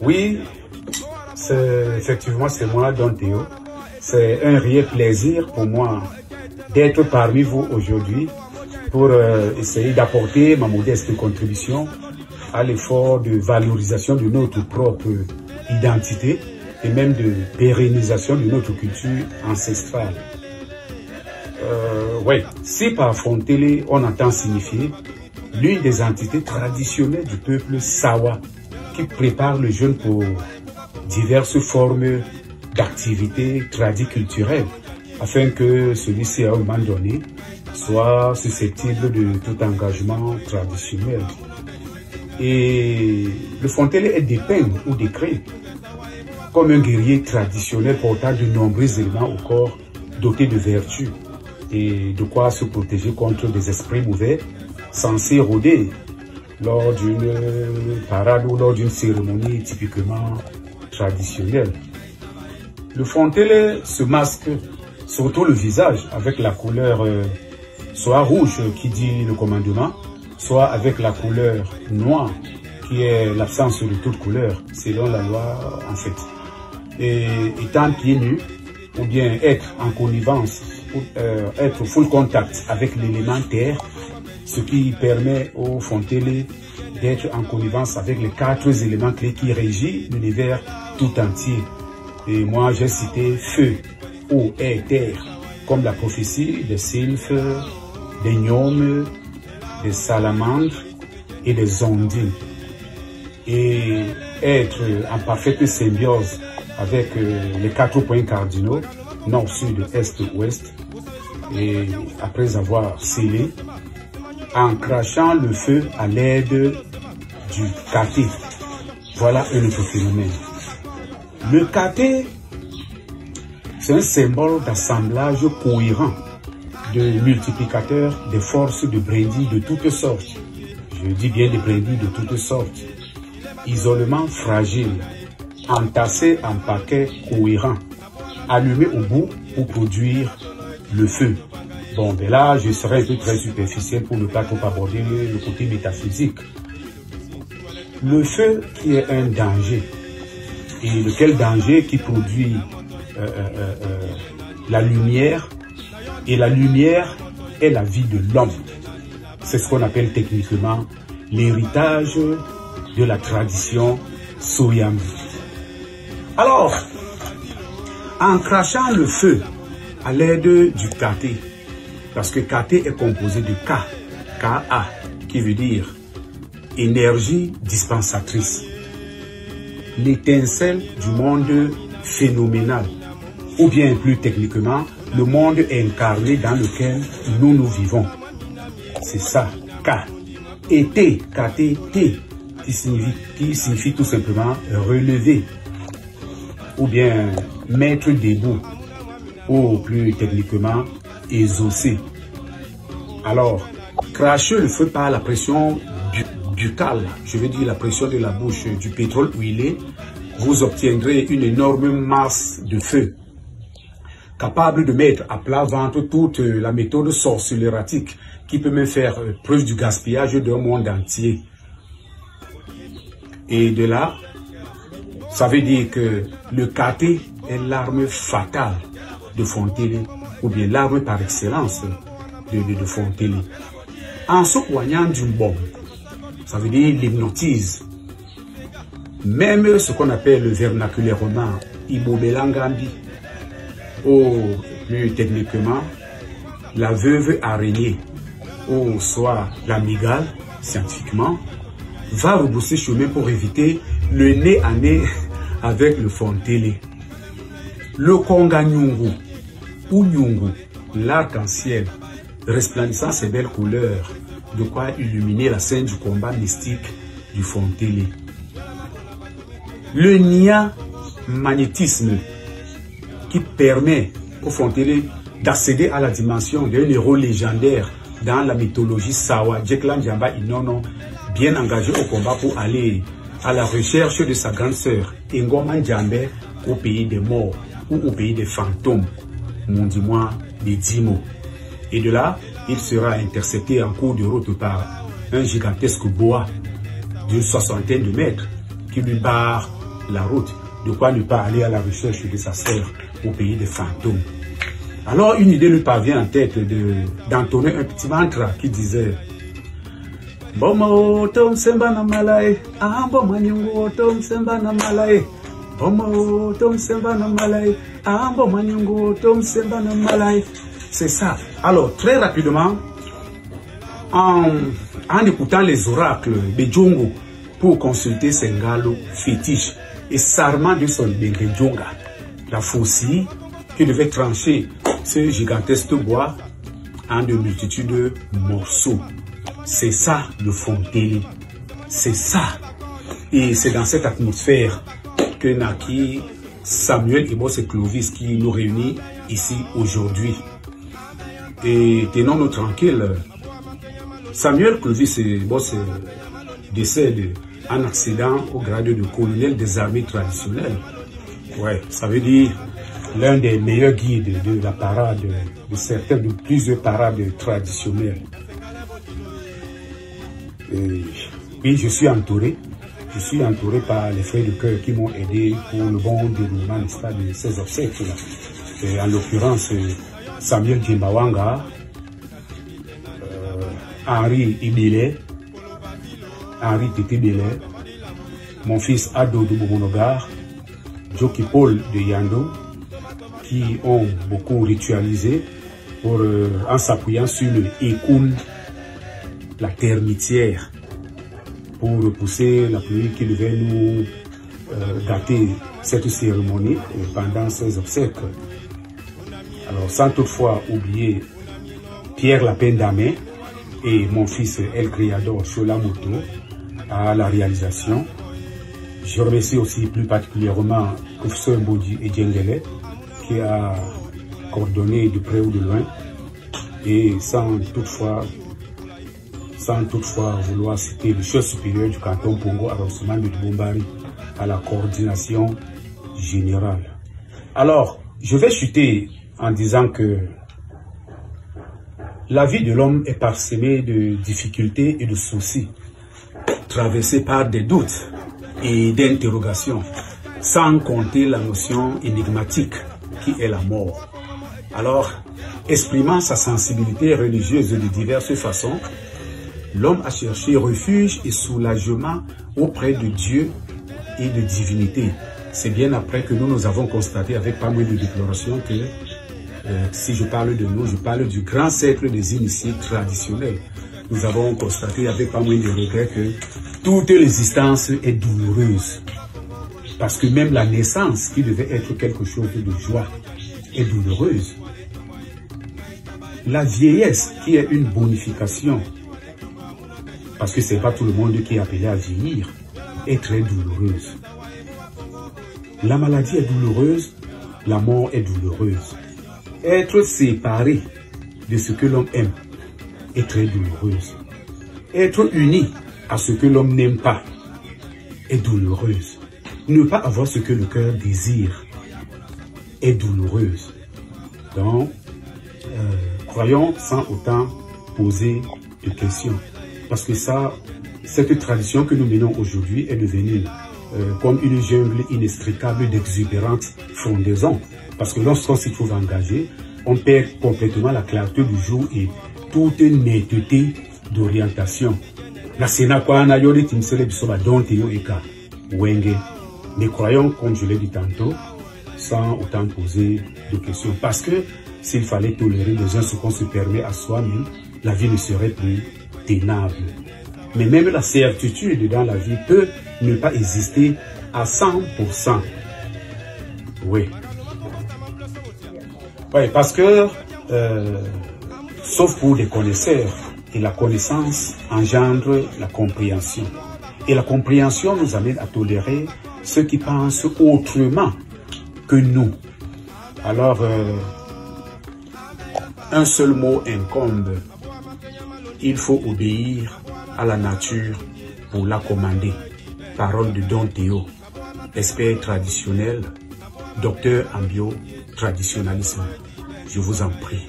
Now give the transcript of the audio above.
Oui, effectivement, c'est moi, Don Théo. C'est un réel plaisir pour moi d'être parmi vous aujourd'hui pour essayer d'apporter ma modeste contribution à l'effort de valorisation de notre propre identité et même de pérennisation de notre culture ancestrale. Ouais, si par Fontélé on entend signifier l'une des entités traditionnelles du peuple Sawa qui prépare le jeune pour diverses formes d'activités tradiculturelles afin que celui-ci à un moment donné soit susceptible de tout engagement traditionnel. Et le Fontélé est dépeint ou décrit comme un guerrier traditionnel portant de nombreux éléments au corps dotés de vertus et de quoi se protéger contre des esprits mauvais censés rôder lors d'une parade ou lors d'une cérémonie typiquement traditionnelle. Le Fontélé se masque surtout le visage avec la couleur soit rouge qui dit le commandement, soit avec la couleur noire qui est l'absence de toute couleur selon la loi en fait. Et étant pieds nus ou bien être en connivence ou être full contact avec l'élément terre, ce qui permet au Fontélé d'être en connivence avec les 4 éléments clés qui régissent l'univers tout entier. Et moi j'ai cité feu, eau, air, terre, comme la prophétie des sylphes, des gnomes, des salamandres et des ondines. Et être en parfaite symbiose avec les 4 points cardinaux, nord, sud, est, ouest, et après avoir scellé, en crachant le feu à l'aide du katé. Voilà un autre phénomène. Le katé, c'est un symbole d'assemblage cohérent, de multiplicateur des forces de brindilles de toutes sortes. Je dis bien des brindilles de toutes sortes. Isolement fragile, entassé en paquets cohérents, allumé au bout pour produire le feu. Bon, ben là, je serai un peu très superficiel pour ne pas trop aborder le côté métaphysique. Le feu qui est un danger, et lequel danger qui produit la lumière, et la lumière est la vie de l'homme. C'est ce qu'on appelle techniquement l'héritage de la tradition Soyambi. Alors, en crachant le feu à l'aide du katé, parce que katé est composé de K, Ka, qui veut dire énergie dispensatrice, l'étincelle du monde phénoménal, ou bien plus techniquement, le monde incarné dans lequel nous vivons. C'est ça, K. Et T, K-T, T, qui signifie tout simplement relever, ou bien mettre debout, ou plus techniquement, exaucer. Alors, cracher le feu par la pression buccale, je veux dire la pression de la bouche du pétrole huilé, vous obtiendrez une énorme masse de feu, capable de mettre à plat ventre toute la méthode sorcelleраtique qui peut même faire preuve du gaspillage d'un monde entier. Et de là, ça veut dire que le katé est l'arme fatale de Fontélé, ou bien l'arme par excellence de Fontélé. En se poignant d'une bombe, ça veut dire l'hypnotise. Même ce qu'on appelle vernaculairement Ibobelangambi, ou plus techniquement, la veuve araignée, ou soit la mygale, scientifiquement, va rebrousser chemin pour éviter le nez à nez avec le Fontélé. Le Konga Nyungu, ou Nyungu, l'arc-en-ciel, resplendissant ses belles couleurs, de quoi illuminer la scène du combat mystique du Fontélé. Le Nia magnétisme, qui permet au Fontélé d'accéder à la dimension d'un héros légendaire dans la mythologie Sawa, Jeklan Djamba Inono, bien engagé au combat pour aller à la recherche de sa grande sœur, Ngoma Djambe, au pays des morts ou au pays des fantômes, dis-moi des Dimo. Et de là, il sera intercepté en cours de route par un gigantesque boa d'une 60aine de mètres qui lui barre la route. De quoi ne pas aller à la recherche de sa sœur au pays des fantômes. Alors une idée lui parvient en tête d'entonner un petit mantra qui disait Bomo tom semba na malae, ambo manyungu tom semba na malae. Bomo tom semba na malae, ambo manyungu tom semba na malae. C'est ça. Alors très rapidement, en écoutant les oracles de Djongo pour consulter ses ngalo fétiches et sarment de son Bengenjonga, la faucille qui devait trancher ce gigantesque bois en de multitudes de morceaux. C'est ça le Fonteli. C'est ça. Et c'est dans cette atmosphère que naquit Samuel Ebos et Clovis qui nous réunit ici aujourd'hui. Et tenons-nous tranquilles. Samuel Clovis Ebos décède en accident au grade de colonel des armées traditionnelles. Ouais, ça veut dire l'un des meilleurs guides de la parade, de plusieurs parades traditionnelles. Oui, je suis entouré par les frères de cœur qui m'ont aidé pour le bon déroulement de ces obsèques-là. En l'occurrence, Samuel Djimbawanga, Henri Ibile, Henri Tété-Bélé, mon fils Ado de Bomonogar, Joki Paul de Yando, qui ont beaucoup ritualisé en s'appuyant sur le Ekun, la termitière, pour repousser la pluie qui devait nous gâter cette cérémonie pendant ces obsèques. Alors, sans toutefois oublier Pierre Lapendamé et mon fils El Criador Cholamoto à la réalisation. Je remercie aussi plus particulièrement professeur Mbodi et Djengele qui a coordonné de près ou de loin et sans toutefois vouloir citer le chef supérieur du canton Pongo, Arrondissement de Bombari, à la coordination générale. Alors, je vais chuter en disant que la vie de l'homme est parsemée de difficultés et de soucis, traversée par des doutes et d'interrogations, sans compter la notion énigmatique qui est la mort. Alors, exprimant sa sensibilité religieuse de diverses façons, l'homme a cherché refuge et soulagement auprès de Dieu et de divinité. C'est bien après que nous avons constaté avec pas mal de déclarations que si je parle de nous, je parle du grand cercle des initiés traditionnels. Nous avons constaté avec pas mal de regrets que toute l'existence est douloureuse. Parce que même la naissance, qui devait être quelque chose de joie, est douloureuse. La vieillesse, qui est une bonification, parce que ce n'est pas tout le monde qui est appelé à vieillir, est très douloureuse. La maladie est douloureuse, la mort est douloureuse. Être séparé de ce que l'homme aime est très douloureuse. Être uni à ce que l'homme n'aime pas est douloureuse. Ne pas avoir ce que le cœur désire est douloureuse. Donc, croyons sans autant poser de questions. Parce que cette tradition que nous menons aujourd'hui est devenue comme une jungle inextricable d'exubérantes frondaisons. Parce que lorsqu'on s'y trouve engagé, on perd complètement la clarté du jour et toute une netteté d'orientation. La Sénat, mais croyons, comme je l'ai dit tantôt, sans autant poser de questions. Parce que s'il fallait tolérer les uns ce qu'on se permet à soi-même, la vie ne serait plus tenable. Mais même la certitude dans la vie peut ne pas exister à 100%. Oui. Oui, parce que, sauf pour les connaisseurs, et la connaissance engendre la compréhension. Et la compréhension nous amène à tolérer ceux qui pensent autrement que nous. Alors, un seul mot incombe. Il faut obéir à la nature pour la commander. Parole de Don Théo, expert traditionnel, docteur en bio-traditionnalisme. Je vous en prie.